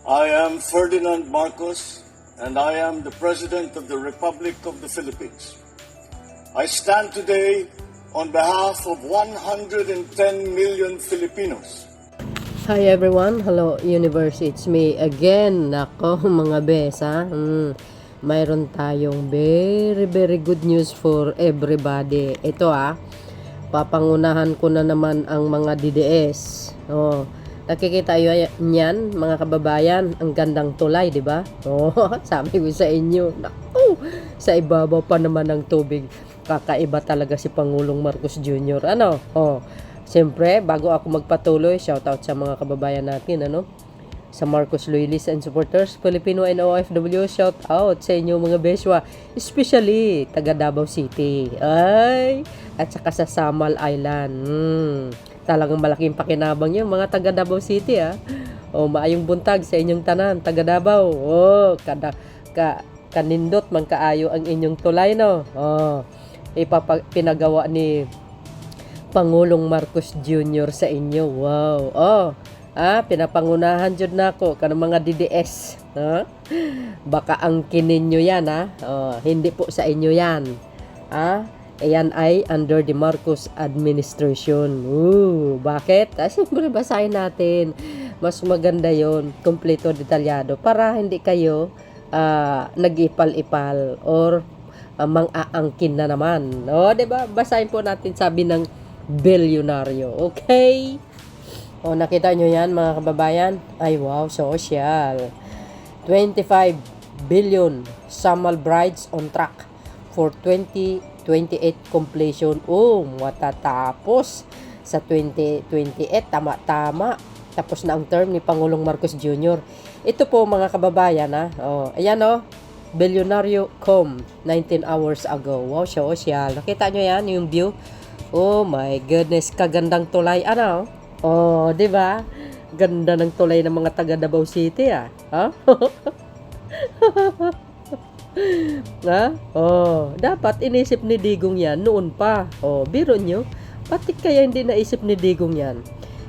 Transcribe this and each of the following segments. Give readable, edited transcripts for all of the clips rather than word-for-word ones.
I am Ferdinand Marcos, and I am the President of the Republic of the Philippines. I stand today on behalf of 110 million Filipinos. Hi everyone, hello universe, it's me again. Nako mga bes ha, mayroon tayong very good news for everybody. Ito papangunahan ko na naman ang mga DDS. Nakikita niyan mga kababayan, ang gandang tulay, di ba? Sabi ko sa inyo, naku, sa ibabaw pa naman ng tubig. Kakaiba talaga si Pangulong Marcos Jr. Siyempre, bago ako magpatuloy, shoutout sa mga kababayan natin, sa Marcos loyalists and supporters, Filipino and OFW, shoutout sa inyo mga beswa, especially taga Davao City, at saka sa Samal Island. Talagang malaking pakinabang yun, mga taga Davao City, maayong buntag sa inyong tanan, taga Davao. Kanindot man kaayo ang inyong tulay, Pinagawa ni Pangulong Marcos Jr. sa inyo. Wow. Pinapangunahan jud nako kanang mga DDS. Baka angkinin nyo yan, hindi po sa inyo yan. Ayan ay under the Marcos administration. Bakit? Siyempre basahin natin. Mas maganda yon, kompleto, detalyado, para hindi kayo nag-ipal-ipal or mang-aangkin na naman. Diba? Basahin po natin, sabi ng bilyonaryo. Okay? Nakita nyo yan mga kababayan? Ay wow, social. 25 billion Samal brides on track for 2028 completion. Matatapos sa 2028. Tama. Tapos na ang term ni Pangulong Marcos Jr. Ito po mga kababayan, ayan bilyonaryo 19 hours ago. Wow, social. Nakita nyo yan, yung view? Oh my goodness, kagandang tulay. Diba? Ganda ng tulay ng mga taga Davao City, dapat inisip ni Digong yan noon pa. Biro nyo, pati kaya hindi naisip ni Digong yan.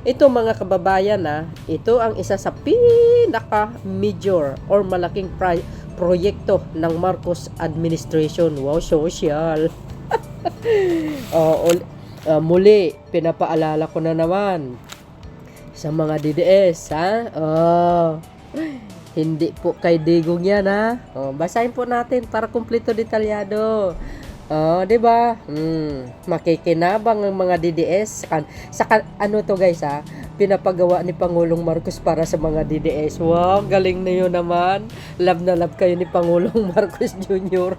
Ito mga kababayan, ito ang isa sa pinaka-major or malaking proyekto ng Marcos administration. Wow, social. Muli, pinapaalala ko na naman sa mga DDS, hindi po kay Digong yan, basahin po natin para kumpleto, detalyado. Diba? Makikinabang ang mga DDS. Ano to guys, pinapagawa ni Pangulong Marcos para sa mga DDS. Wow, galing na yun naman. Love na love kayo ni Pangulong Marcos Jr.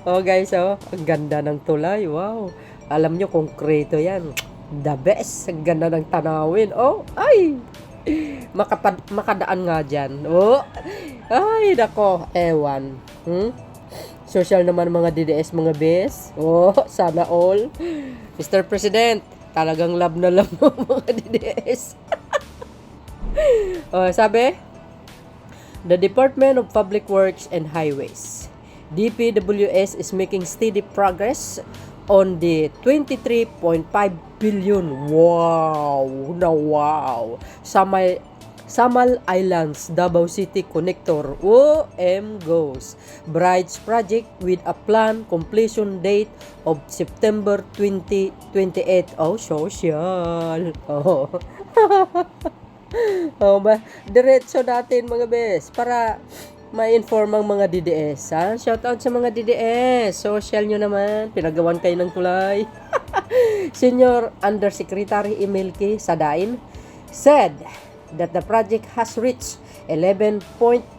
Guys, ang ganda ng tulay. Wow. Alam nyo, konkreto yan. The best. Ang ganda ng tanawin. Makadaan nga dyan. Ay, nako. Ewan. Social naman mga DDS, mga bes. Sana all. Mr. President, talagang love na love mo mga DDS. Sabi, the Department of Public Works and Highways, DPWS, is making steady progress on the 23.5 billion. Wow! Samal Islands, Davao City Connector, goes Brides Project with a planned completion date of September 2028. Social. Diretso natin mga bes para ma-inform ang mga DDS. Shoutout sa mga DDS. Social nyo naman. Pinagawan kayo ng tulay. Senior Undersecretary Emilki Sadain said that the project has reached 11.87%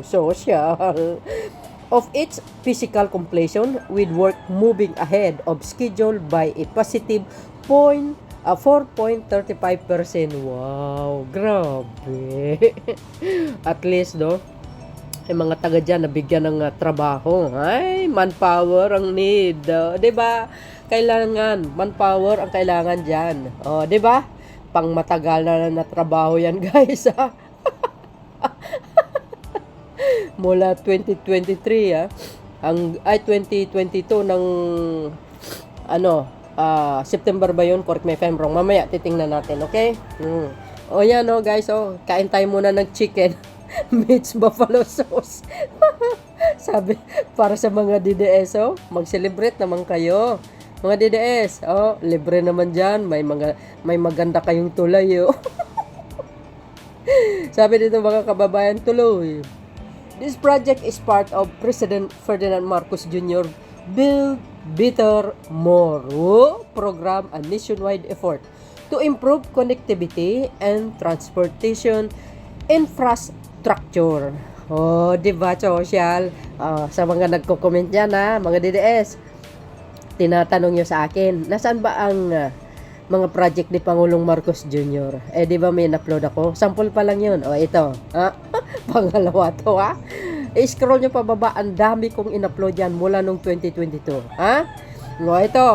social of its physical completion, with work moving ahead of schedule by a positive 4.35%. Wow, grabe. At least ay mga taga dyan nabigyan ng trabaho. Ay, manpower ang need. Diba? Kailangan, manpower ang kailangan dyan. Diba? Pang matagal na trabaho yan, guys. Mula 2023, 2022 ng September ba yun? Correct me if I'm wrong. Mamaya titingnan natin, okay? O yan o guys, kain tayo muna ng chicken. Meats buffalo sauce. Sabi, para sa mga DDS, mag-celebrate naman kayo. Mga DDS, libre naman dyan. May maganda kayong tulay, Sabi dito mga kababayan, tuloy. This project is part of President Ferdinand Marcos Jr. Build Better More program, a nationwide effort to improve connectivity and transportation infrastructure. Diba, social? Sa mga nagko-comment dyan, mga DDS, tinatanong nyo sa akin, nasaan ba ang mga project ni Pangulong Marcos Jr.? Di ba may in-upload ako? Sample pa lang yun. Ito. Pangalawa to, I-scroll nyo pababa, ang dami kong in-upload yan mula nung 2022. Ito.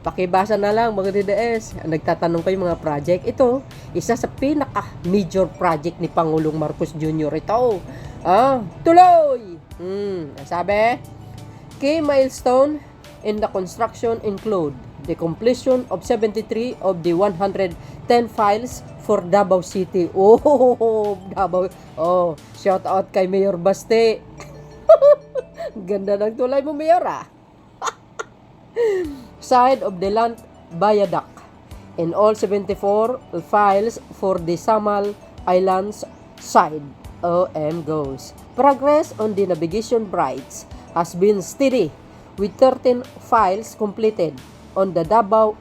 Pakibasa na lang mga DDS. Nagtatanong kayo mga project. Ito, isa sa pinaka-major project ni Pangulong Marcos Jr. Ito. Tuloy! Sabi, key milestone in the construction include the completion of 73 of the 110 files for Davao City. Davao. Shout out kay Mayor Baste. Ganda ng tulay mo, Mayor, Side of the land viaduct. In all 74 files for the Samal Islands side. Goes. Progress on the navigation bridge has been steady with 13 files completed on the Davao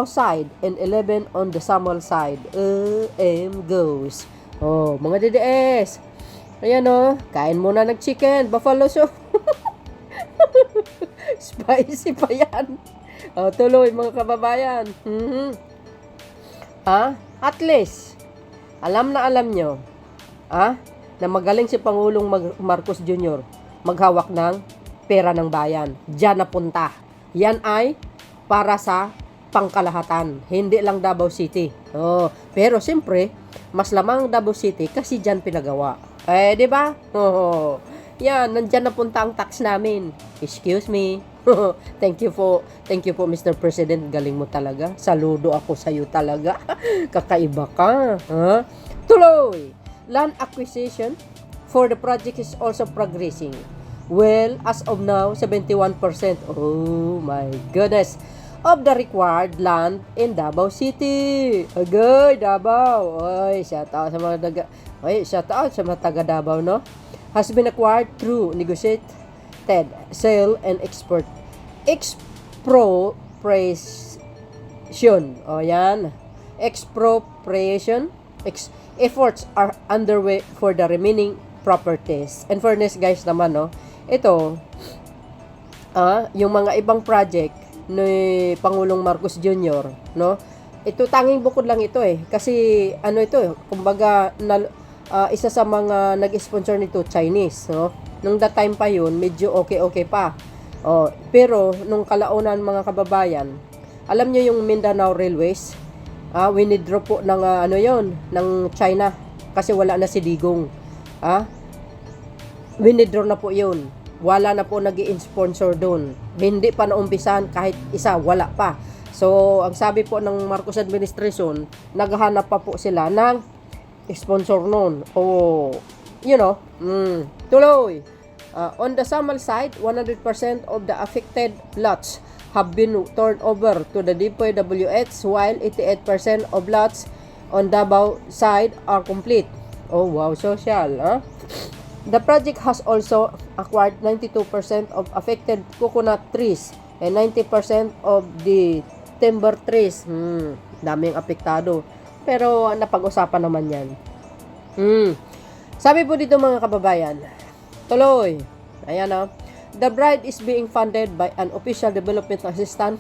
side and 11 on the Samal side. Goes. Mga DDS. Ayan kain muna ng chicken, buffalo sauce. Spicy pa yan. Tuloy mga kababayan. At least, alam nyo, na magaling si Pangulong Marcos Jr. maghawak ng pera ng bayan. Diyan napunta. Yan ay para sa pangkalahatan. Hindi lang Davao City. Pero siyempre, mas lamang Davao City kasi diyan pinagawa. Di ba? Yan, nandyan napunta ang tax namin. Excuse me. Thank you po, Mr. President. Galing mo talaga. Saludo ako sa iyo talaga. Kakaiba ka. Tuloy. Land acquisition for the project is also progressing. Well, as of now, 71%. Oh my goodness. Of the required land in Davao City. Agay, Davao. Shout out sa mga taga Davao, no? Has been acquired through negotiated sale and expropriation. Yan. Expropriation. Efforts are underway for the remaining properties. And fairness guys naman, ito, yung mga ibang project ni Pangulong Marcos Jr., ito tanging bukod lang ito kasi kumbaga isa sa mga nag-sponsor nito Chinese, nung that time pa yun medyo okay pa, pero nung kalaunan mga kababayan, alam nyo yung Mindanao Railways, winidraw po ng ng China kasi wala na si Digong. Winidraw na po yun. Wala na po nag-i-sponsor doon. Hindi pa naumpisan kahit isa, wala pa. So, ang sabi po ng Marcos administration, naghahanap pa po sila ng sponsor noon. Tuloy. On the Samal side, 100% of the affected lots have been turned over to the DPWH while 88% of lots on Davao side are complete. Wow, social, The project has also acquired 92% of affected coconut trees and 90% of the timber trees. Daming apektado. Pero napag-usapan naman yan. Sabi po dito mga kababayan, tuloy. Ayan The bride is being funded by an official development assistant.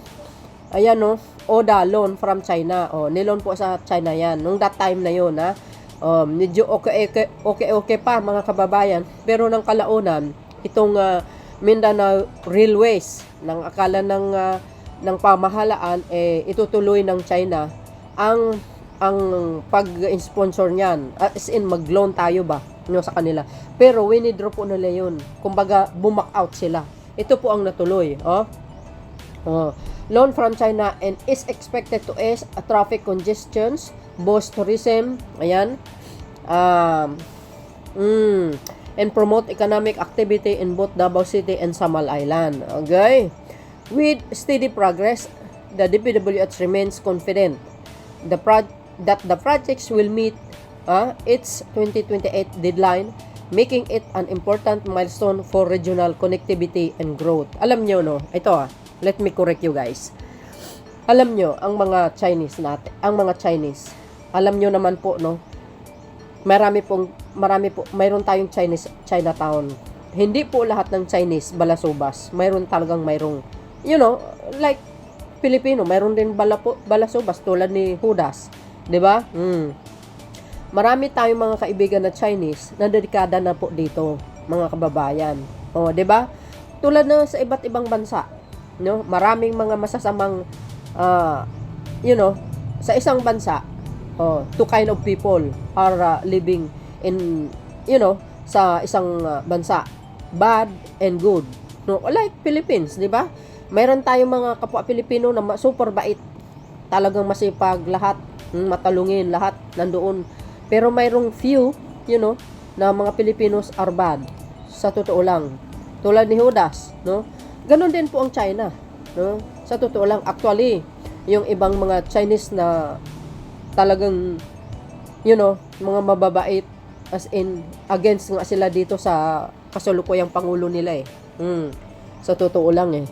Ayan ODA loan from China. Niloan po sa China yan. Nung that time na yun medyo okay pa mga kababayan. Pero ng kalaunan, itong Mindanao Railways, ng akala ng pamahalaan, itutuloy ng China ang pag-sponsor niyan. As in, mag-loan tayo ba sa kanila. Pero winidraw po nila yun. Kumbaga, bumak out sila. Ito po ang natuloy. loan from China and is expected to ease traffic congestions, boost tourism, ayan, and promote economic activity in both Davao City and Samal Island. Okay? With steady progress, the DPWH remains confident that the projects will meet its 2028 deadline, making it an important milestone for regional connectivity and growth. Alam nyo, no? Ito let me correct you guys. Alam nyo, ang mga Chinese, alam nyo naman po, no? Mayroon tayong Chinatown. Hindi po lahat ng Chinese balasubas. Mayroon you know, like Pilipino, mayroon din balasubas tulad ni Judas, 'di ba? Marami tayong mga kaibigan na Chinese na dedikada na po dito, mga kababayan. 'Di ba? Tulad na sa iba't ibang bansa, no? Maraming mga masasamang sa isang bansa, two kind of people are living in, sa isang bansa, bad and good. No, like Philippines, 'di ba? Mayroon tayong mga kapwa Pilipino na super bait, talagang masipag lahat, matalungin lahat nandoon. Pero mayroong few, na mga Filipinos are bad. Sa totoo lang, tulad ni Judas, no? Ganon din po ang China, no? Sa totoo lang, actually, yung ibang mga Chinese na talagang, mga mababait, as in, against nga sila dito sa kasalukuyang pangulo nila Sa totoo lang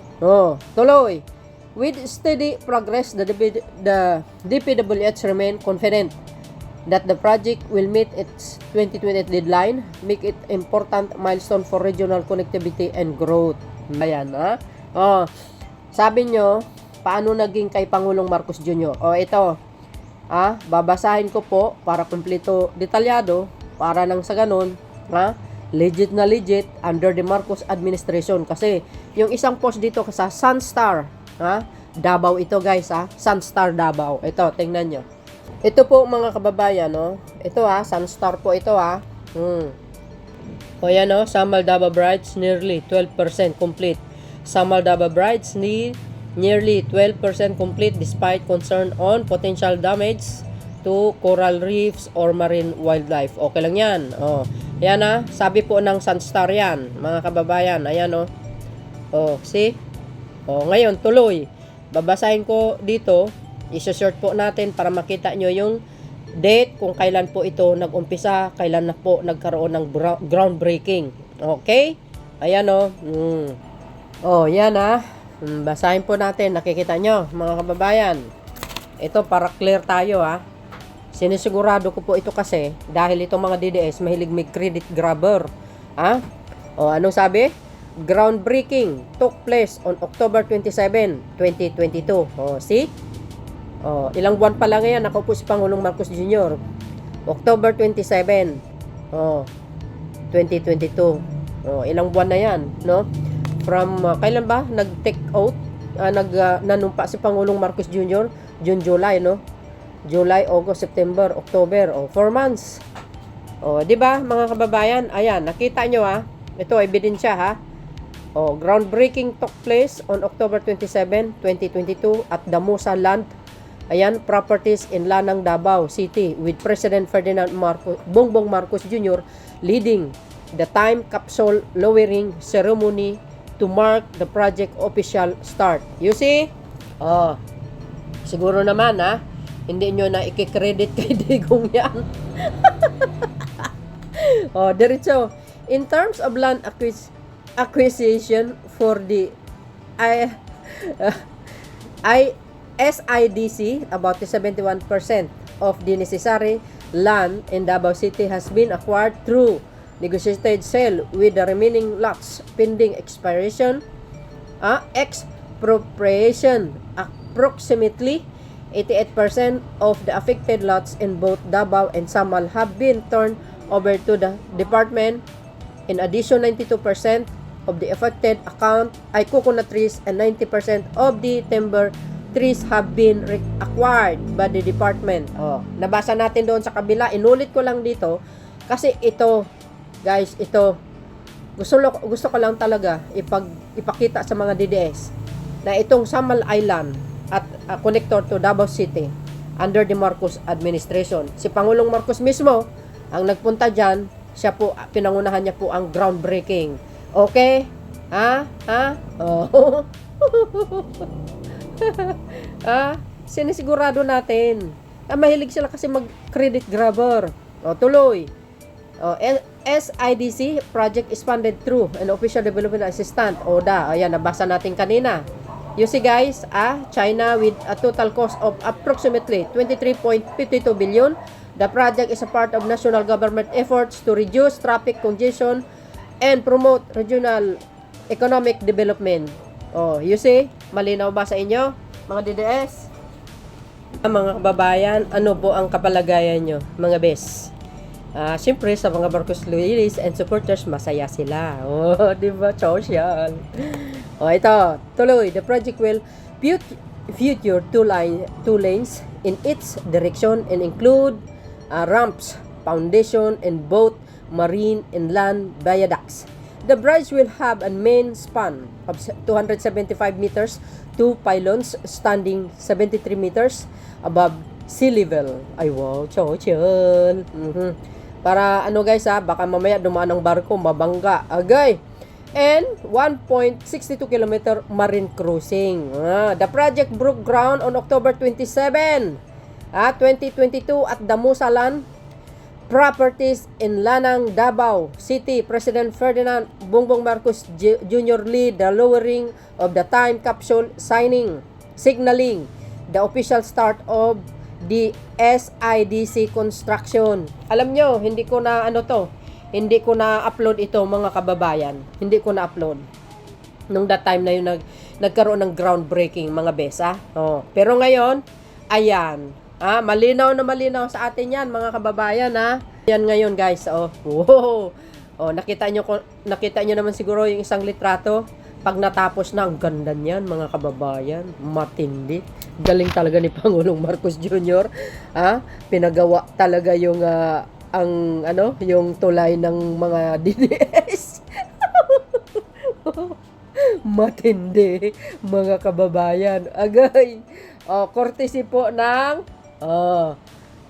tuloy. With steady progress, the DPWH remain confident that the project will meet its 2028 deadline, make it important milestone for regional connectivity and growth. Ayan, sabi nyo, paano naging kay Pangulong Marcos Jr.? Ito, babasahin ko po para kumpleto, detalyado, para nang sa ganun, legit na legit under the Marcos administration. Kasi yung isang post dito sa Sunstar, Davao ito guys, Sunstar Davao. Ito, tingnan nyo. Ito po mga kababayan, ito Sunstar po ito yan Samal Davao Brides nearly 12% complete. Samal Davao Brides nearly 12% complete despite concern on potential damage to coral reefs or marine wildlife. Okay lang yan. Yan sabi po ng Sunstar yan, mga kababayan. Ayan see? Ngayon tuloy. Babasahin ko dito, i-short po natin para makita nyo yung date kung kailan po ito nag-umpisa, kailan na po nagkaroon ng groundbreaking. Okay? Ayan yan basahin po natin, nakikita nyo mga kababayan. Ito para clear tayo Sinisigurado ko po ito kasi dahil itong mga DDS mahilig may credit grabber. Anong sabi? Groundbreaking took place on October 27, 2022. See? Ilang buwan pa lang yan nakaupo si Pangulong Marcos Jr. October 27, 2022. Ilang buwan na yan, no? From kailan ba nag-take out, nanumpa si Pangulong Marcos Jr. June, July, no? July, August, September, October, 4 months. Di ba mga kababayan? Ayan, nakita nyo ito ebidensya groundbreaking took place on October 27, 2022 at Damusa Land, properties in Lanang, Davao City with President Ferdinand Bongbong Marcos Jr. leading the time capsule lowering ceremony to mark the project official start. You see? Siguro naman hindi nyo na i-credit kay Digong yan. Diretso. In terms of land acquisition for the SIDC, about 71% of the necessary land in Davao City has been acquired through negotiated sale, with the remaining lots pending expropriation. Approximately 88% of the affected lots in both Davao and Samal have been turned over to the department. In addition, 92% of the affected account ay coconut trees and 90% of the timber trees have been acquired by the department. Nabasa natin doon sa kabila. Inulit ko lang dito kasi ito, guys, ito gusto ko lang talaga ipakita sa mga DDS. na itong Samal Island at connector to Davao City under the Marcos administration. Si Pangulong Marcos mismo ang nagpunta dyan, siya po, pinangunahan niya po ang groundbreaking. Okay? Ha? Oh. Sinisigurado natin. Mahilig sila kasi mag-credit grabber. Tuloy. SIDC project is funded through an official development assistant. ODA. Ayan, nabasa natin kanina. You see guys, China with a total cost of approximately 23.52 billion. The project is a part of national government efforts to reduce traffic congestion and promote regional economic development. You see, malinaw ba sa inyo, mga DDS? Mga kababayan, ano po ang kapalagayan nyo, mga bes? Siyempre, sa mga Marcos loyalists and supporters, masaya sila. Diba? Social. Ito, tuloy. The project will feature two lanes in its direction and include ramps, foundation, and both marine and land viaducts. The bridge will have a main span of 275 meters, two pylons standing 73 meters above sea level. Ay wow, social. Para ano guys baka mamaya dumaan ang barko, mabangga. Agay. And 1.62 kilometer marine cruising. The project broke ground on October 27, 2022 at Damusalan Properties in Lanang, Davao City. President Ferdinand Bongbong Marcos Jr. lead the lowering of the time capsule signaling the official start of the SIDC construction. Alam nyo, hindi ko na upload ito mga kababayan. Hindi ko na upload. Nung that time na yun nagkaroon ng groundbreaking mga besa. Pero ngayon, ayan. Malinaw na malinaw sa atin yan mga kababayan Yan ngayon guys. Nakita nyo naman siguro yung isang litrato. Pag natapos na, ang ganda niyan mga kababayan. Matindi. Galing talaga ni Pangulong Marcos Jr. Pinagawa talaga yung yung tulay ng mga DDS. Matindi mga kababayan. Agay. Courtesy po ng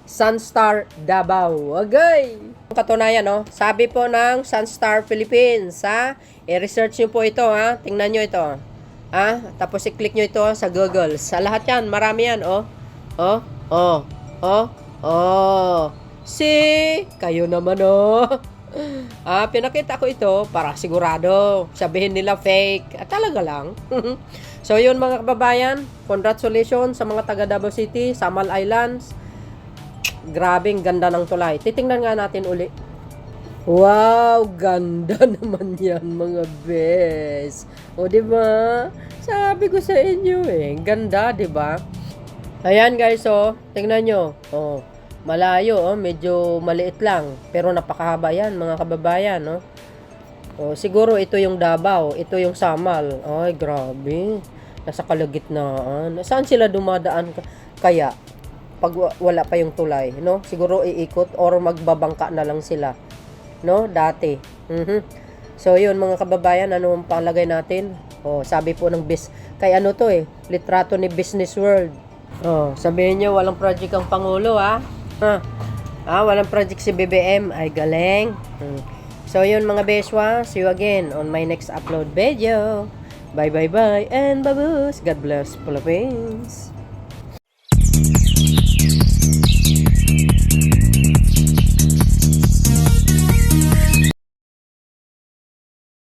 Sunstar Davao. Agay. Katunayan sabi po ng Sunstar Philippines i-research nyo po ito tingnan nyo ito tapos i-click nyo ito sa Google. Sa lahat yan, marami yan see, kayo naman pinakita ko ito para sigurado sabihin nila fake talaga lang. So yun mga kababayan, congratulations sa mga taga Davao City, Samal Islands. Grabing ganda ng tulay. Titingnan nga natin uli. Wow, ganda naman yan mga bes. Diba? Sabi ko sa inyo ganda, diba? Ayan guys, tingnan nyo. Malayo, medyo maliit lang. Pero napakahaba yan mga kababayan, siguro ito yung Davao, ito yung Samal. Ay, grabe. Nasa kalagitnaan. Saan sila dumadaan kaya? Pag wala pa yung tulay, siguro iikot or magbabangka na lang sila, dati. So yun mga kababayan, ano ang palagay natin? Sabi po ng kay litrato ni Business World. Sabihin nyo walang project ang Pangulo walang project si Pbbm. Ay galing. So yun mga beswa, see you again on my next upload video. Bye and babush. God bless Philippines.